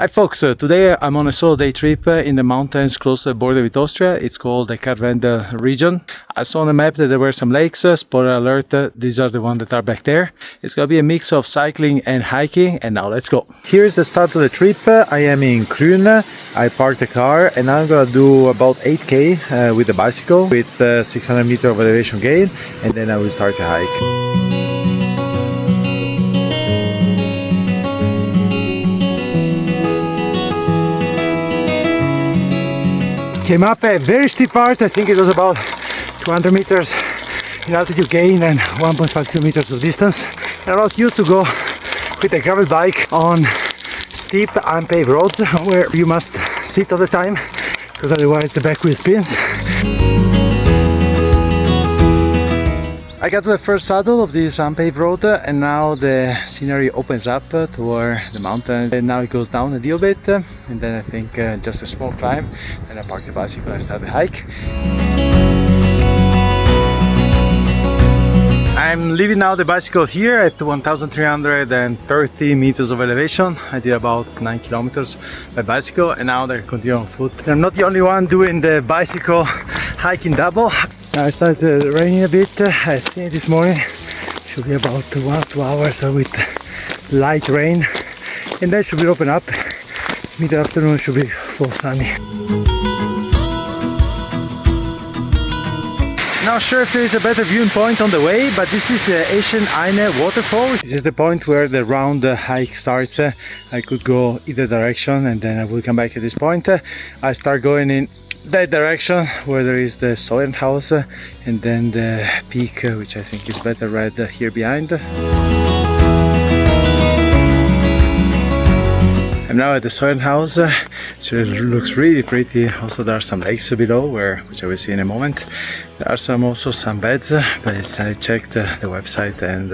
Hi folks, today I'm on a solo day trip in the mountains close to the border with Austria. It's called the Karwendel region. I saw on the map that there were some lakes, spoiler alert, these are the ones that are back there. It's gonna be a mix of cycling and hiking, and now let's go. Here's the start of the trip. I am in Krün. I parked the car and I'm gonna do about 8k with the bicycle with 600 meter of elevation gain, and then I will start to hike. Came up a very steep part. I think it was about 200 meters in altitude gain and 1.5 kilometers of distance. I'm not used to go with a gravel bike on steep unpaved roads where you must sit all the time because otherwise the back wheel spins. I got to the first saddle of this unpaved road and now the scenery opens up toward the mountain, and now it goes down a little bit and then I think just a small climb, and I park the bicycle and start the hike. I'm leaving now the bicycle here at 1330 meters of elevation. I did about 9 kilometers by bicycle and now I continue on foot. And I'm not the only one doing the bicycle hiking double. Now it started raining a bit. I seen it this morning. It should be about 1 or 2 hours with light rain, and then should be open up. Mid-afternoon should be full sunny. Not sure if there is a better viewing point on the way, but this is the ancient Eine waterfall. This is the point where the round hike starts. I could go either direction and then I will come back at this point. I start going in that direction where there is the Soiernhouse and then the peak, which I think is better read here behind. I'm now at the Soiernhouse, so it looks really pretty. Also there are some lakes below, which I will see in a moment. There are also some beds, but I checked the website and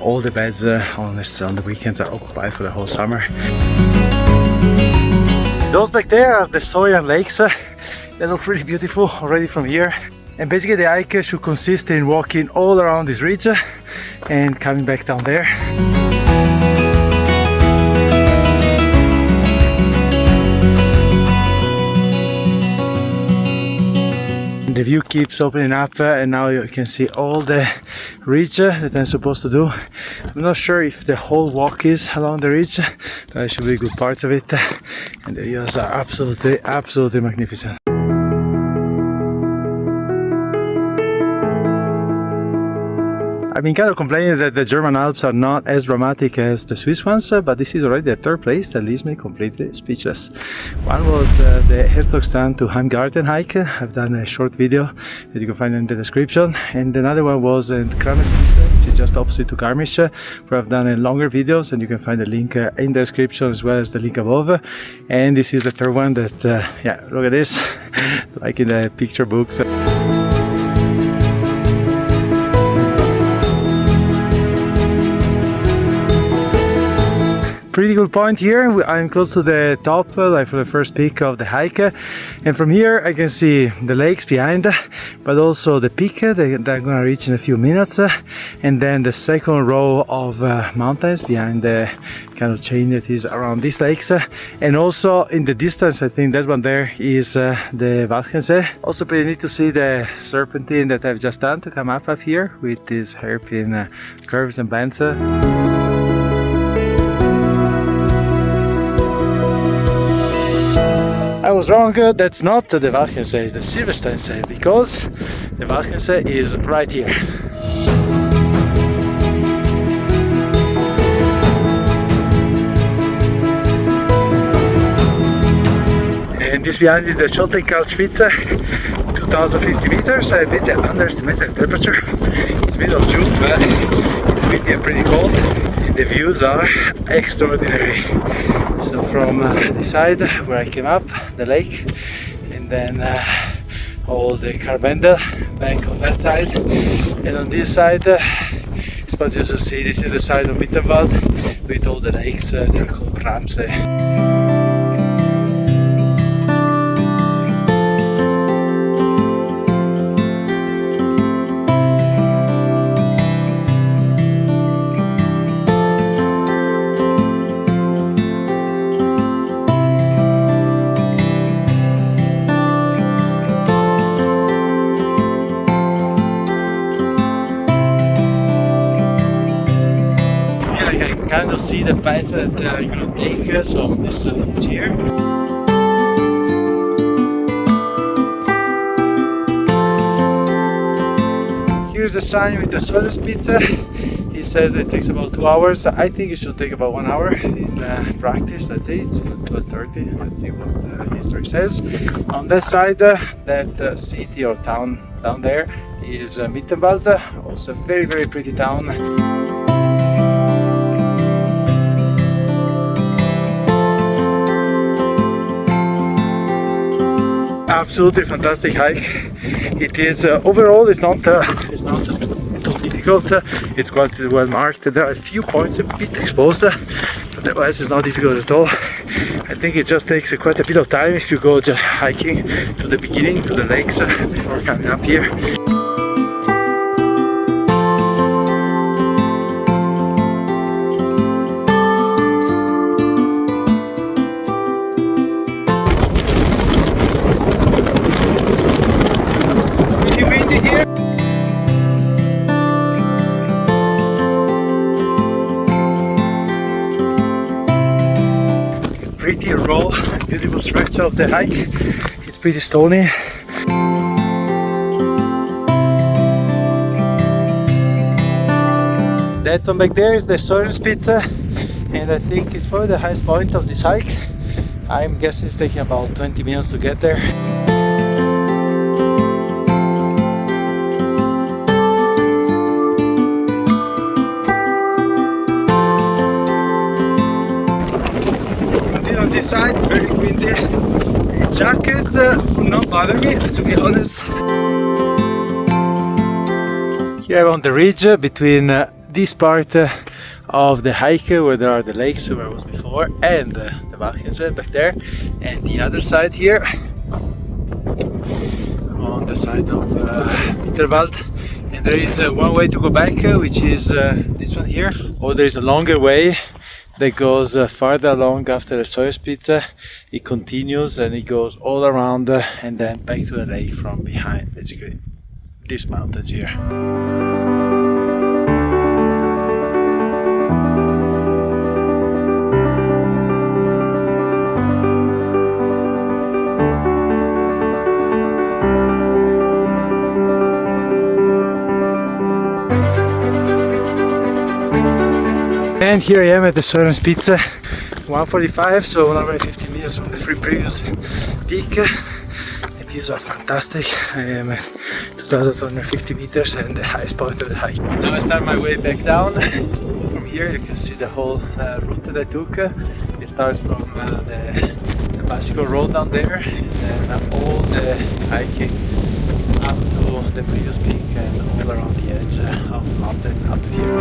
all the beds on the weekends are occupied for the whole summer. Those back there are the Soiern lakes. They look really beautiful already from here. And basically the hike should consist in walking all around this ridge and coming back down there. The view keeps opening up and now you can see all the ridge that I'm supposed to do. I'm not sure if the whole walk is along the ridge, but there should be good parts of it, and the views are absolutely magnificent. I've been kind of complaining that the German Alps are not as dramatic as the Swiss ones, but this is already the third place that leaves me completely speechless. One was the Herzogstand to Heimgarten hike. I've done a short video that you can find in the description, and another one was in Schöttelkarspitze, which is just opposite to Garmisch, where I've done longer videos, and you can find the link in the description as well as the link above. And this is the third one that, yeah, look at this, like in the picture books. Pretty good point here. I'm close to the top, like for the first peak of the hike, and from here I can see the lakes behind, but also the peak that I'm gonna reach in a few minutes, and then the second row of mountains behind the kind of chain that is around these lakes, and also in the distance I think that one there is the Walchensee. Also pretty neat to see the serpentine that I've just done to come up here with these hairpin curves and bends. I was wrong, that's not the Walchensee, it's the Silversteinsee, because the Walchensee is right here. And this behind is the Schöttelkarspitze, 2050 meters. I a bit underestimated the temperature. It's middle of June, but it's windy and pretty cold. And the views are extraordinary. So from this side where I came up, the lake, and then all the Karwendel back on that side, and on this side, it's about just to see, this is the side of Mittenwald with all the lakes, they're called Bramsee. to see the path that I'm gonna take. So this is here. Here's a sign with the Soiernspitze. It says it takes about 2 hours. I think it should take about 1 hour in practice. Let's see, it's 12:30. Let's see what history says. On that side, that city or town down there is Mittenwald, also a very, very pretty town. Absolutely fantastic hike. It is overall it's not too difficult. It's quite well marked. There are a few points a bit exposed, but otherwise it's not difficult at all. I think it just takes quite a bit of time if you go just hiking to the beginning, to the lakes, before coming up here. Pretty raw, beautiful structure of the hike. It's pretty stony. That one back there is the Soiernspitze, and I think it's probably the highest point of this hike. I'm guessing it's taking about 20 minutes to get there. On this side, very windy. A jacket would not bother me, to be honest. Here on the ridge between this part of the hike where there are the lakes where I was before, and the Bavarian Alps back there, and the other side here on the side of Mittenwald. And there is one way to go back, which is this one here, or there is a longer way that goes farther along after the Soiernspitze. It continues and it goes all around and then back to the lake from behind, basically these mountains here. And here I am at the Soiernspitze, 145, so 150 meters from the previous peak. The views are fantastic. I am at 2,250 meters and the highest point of the hike. Now I start my way back down. It's cool from here. You can see the whole route that I took. It starts from the bicycle road down there, and then all the hiking up to the previous peak and all around the edge of the mountain up to here.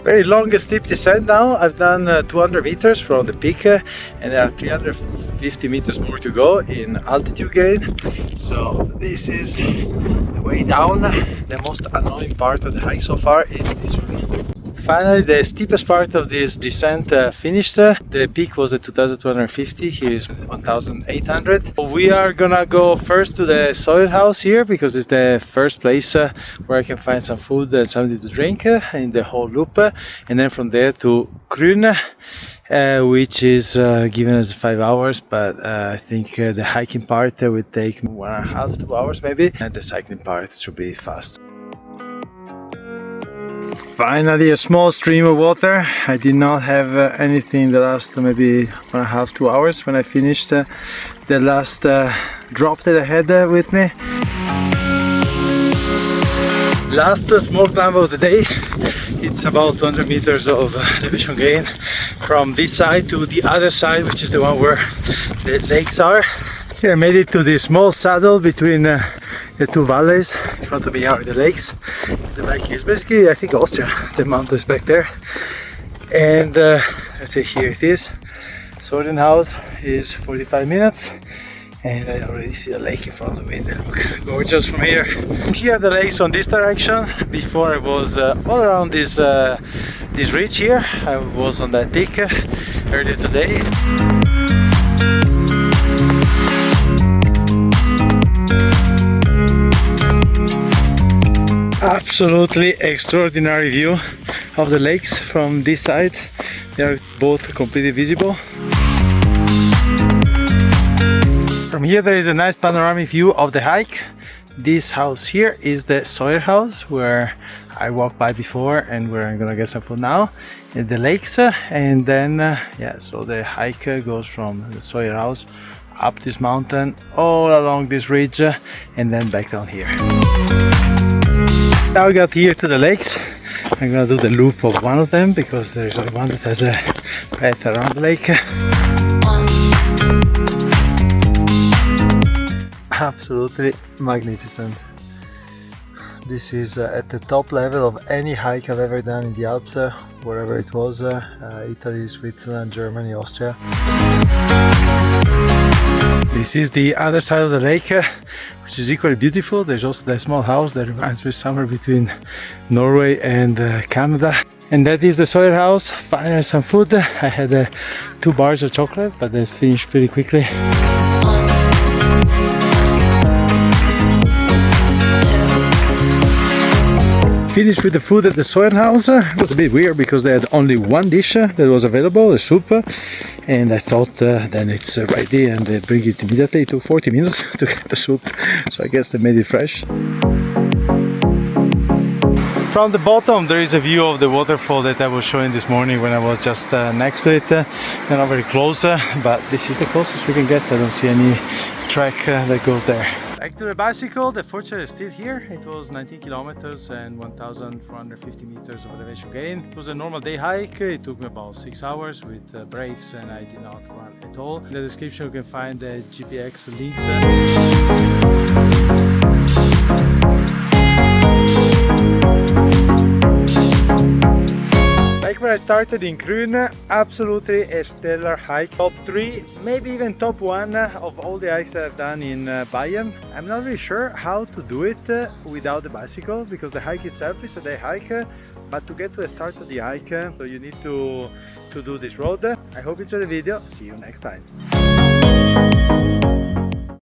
Very long steep descent now. I've done 200 meters from the peak and there are 350 meters more to go in altitude gain. So this is the way down. The most annoying part of the hike so far is this one. Finally, the steepest part of this descent finished. The peak was at 2,250, here is 1,800. We are gonna go first to the soil house here because it's the first place where I can find some food and something to drink in the whole loop. And then from there to Krün, which is given us 5 hours, but I think the hiking part will take 1.5 to 2 hours maybe, and the cycling part should be fast. Finally, a small stream of water. I did not have anything the last maybe 1.5 to 2 hours when I finished the last drop that I had with me. Last small climb of the day. It's about 200 meters of elevation gain from this side to the other side, which is the one where the lakes are. Here I made it to this small saddle between the two valleys. In front of me are the lakes. The back is basically, I think, Austria. The mountains back there. And let's say here it is. Soiernhouse is 45 minutes. And I already see the lake in front of me. They look gorgeous from here. And here are the lakes on this direction. Before I was all around this ridge here. I was on that peak earlier today. Absolutely extraordinary view of the lakes from this side. They are both completely visible. From here there is a nice panoramic view of the hike. This house here is the Sawyer house where I walked by before and where I'm gonna get some food now in the lakes. And then yeah, so the hike goes from the Sawyer house up this mountain all along this ridge and then back down here. Now we got here to the lakes. I'm gonna do the loop of one of them because there's one that has a path around the lake. Absolutely magnificent. This is at the top level of any hike I've ever done in the Alps, wherever it was, Italy, Switzerland, Germany, Austria. This is the other side of the lake, which is equally beautiful. There's also that small house that reminds me somewhere between Norway and Canada. And that is the Sawyer house. Finally some food. I had 2 bars of chocolate, but they finished pretty quickly. Finished with the food at the Soiern house. It was a bit weird because they had only one dish that was available, a soup, and I thought then it's ready and they bring it immediately. It took 40 minutes to get the soup, so I guess they made it fresh. From the bottom there is a view of the waterfall that I was showing this morning when I was just next to it. They're not very close, but this is the closest we can get. I don't see any track that goes there. Back to the bicycle, the fortune is still here. It was 19 kilometers and 1,450 meters of elevation gain. It was a normal day hike. It took me about 6 hours with breaks and I did not run at all. In the description you can find the GPX links. Like where I started in Krün, absolutely a stellar hike. Top 3, maybe even top 1 of all the hikes that I've done in Bayern. I'm not really sure how to do it without the bicycle because the hike itself is a day hike, but to get to the start of the hike, so you need to do this road. I hope you enjoyed the video. See you next time.